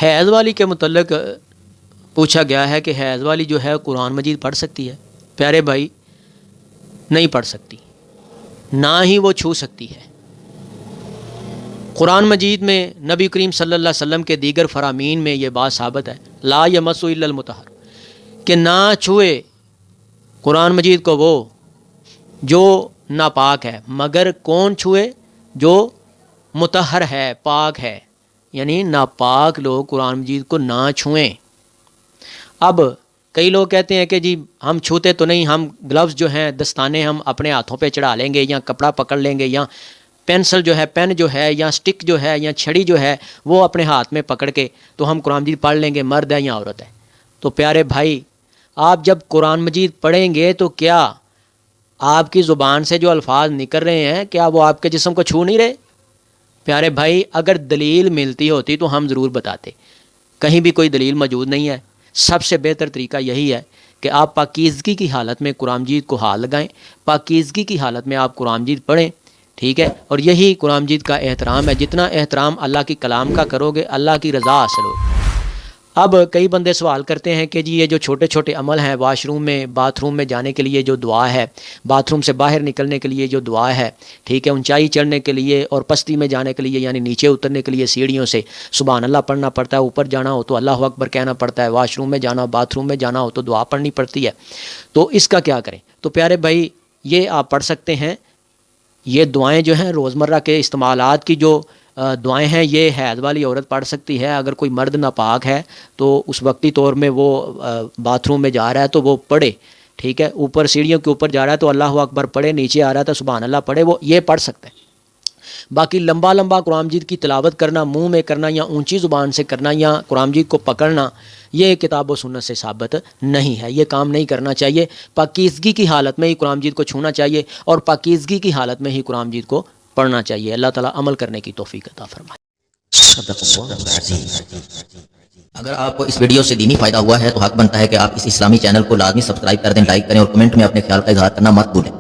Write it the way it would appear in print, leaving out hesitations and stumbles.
حیض والی کے متعلق پوچھا گیا ہے کہ حیض والی جو ہے قرآن مجید پڑھ سکتی ہے؟ پیارے بھائی نہیں پڑھ سکتی، نہ ہی وہ چھو سکتی ہے۔ قرآن مجید میں نبی کریم صلی اللہ علیہ وسلم کے دیگر فرامین میں یہ بات ثابت ہے، لا یمس الا المطہر، کہ نہ چھوئے قرآن مجید کو وہ جو ناپاک ہے، مگر کون چھوئے؟ جو مطہر ہے، پاک ہے، یعنی ناپاک لوگ قرآن مجید کو نہ چھوئیں۔ اب کئی لوگ کہتے ہیں کہ جی ہم چھوتے تو نہیں، ہم گلوز جو ہیں، دستانے ہم اپنے ہاتھوں پہ چڑھا لیں گے، یا کپڑا پکڑ لیں گے، یا پینسل جو ہے، پین جو ہے، یا سٹک جو ہے، یا چھڑی جو ہے وہ اپنے ہاتھ میں پکڑ کے تو ہم قرآن مجید پڑھ لیں گے، مرد ہے یا عورت ہے۔ تو پیارے بھائی آپ جب قرآن مجید پڑھیں گے تو کیا آپ کی زبان سے جو الفاظ نکل رہے ہیں کیا وہ آپ کے جسم کو چھو نہیں رہے؟ پیارے بھائی اگر دلیل ملتی ہوتی تو ہم ضرور بتاتے، کہیں بھی کوئی دلیل موجود نہیں ہے۔ سب سے بہتر طریقہ یہی ہے کہ آپ پاکیزگی کی حالت میں قرآن مجید کو ہاتھ لگائیں، پاکیزگی کی حالت میں آپ قرآن مجید پڑھیں، ٹھیک ہے؟ اور یہی قرآن مجید کا احترام ہے، جتنا احترام اللہ کی کلام کا کرو گے اللہ کی رضا حاصل ہوگی۔ اب کئی بندے سوال کرتے ہیں کہ جی یہ جو چھوٹے چھوٹے عمل ہیں، واش روم میں، باتھ روم میں جانے کے لیے جو دعا ہے، باتھ روم سے باہر نکلنے کے لیے جو دعا ہے، ٹھیک ہے، اونچائی چڑھنے کے لیے اور پستی میں جانے کے لیے یعنی نیچے اترنے کے لیے سیڑھیوں سے سبحان اللہ پڑھنا پڑتا ہے، اوپر جانا ہو تو اللہ اکبر کہنا پڑتا ہے، واش روم میں جانا، باتھ روم میں جانا ہو تو دعا پڑھنی پڑتی ہے، تو اس کا کیا کریں؟ تو پیارے بھائی یہ آپ پڑھ سکتے ہیں، یہ دعائیں جو ہیں روزمرہ کے استعمالات کی جو دعائیں ہیں یہ حیض والی عورت پڑھ سکتی ہے۔ اگر کوئی مرد ناپاک ہے تو اس وقتی طور میں وہ باتھ روم میں جا رہا ہے تو وہ پڑھے، ٹھیک ہے، اوپر سیڑھیوں کے اوپر جا رہا ہے تو اللہ اکبر پڑھے، نیچے آ رہا ہے تو سبحان اللہ پڑھے، وہ یہ پڑھ سکتے ہیں۔ باقی لمبا لمبا قرآن مجید کی تلاوت کرنا، منہ میں کرنا یا اونچی زبان سے کرنا یا قرآن مجید کو پکڑنا، یہ کتاب و سنت سے ثابت نہیں ہے، یہ کام نہیں کرنا چاہیے۔ پاکیزگی کی حالت میں ہی قرآن مجید کو چھونا چاہیے اور پاکیزگی کی حالت میں ہی قرآن مجید کو پڑھنا چاہیے۔ اللہ تعالیٰ عمل کرنے کی توفیق عطا فرمائے۔ صدق اللہ العظیم۔ اگر آپ کو اس ویڈیو سے دینی فائدہ ہوا ہے تو حق بنتا ہے کہ آپ اس اسلامی چینل کو لازمی سبسکرائب کر دیں، لائک کریں اور کمنٹ میں اپنے خیال کا اظہار کرنا مت بھولیں۔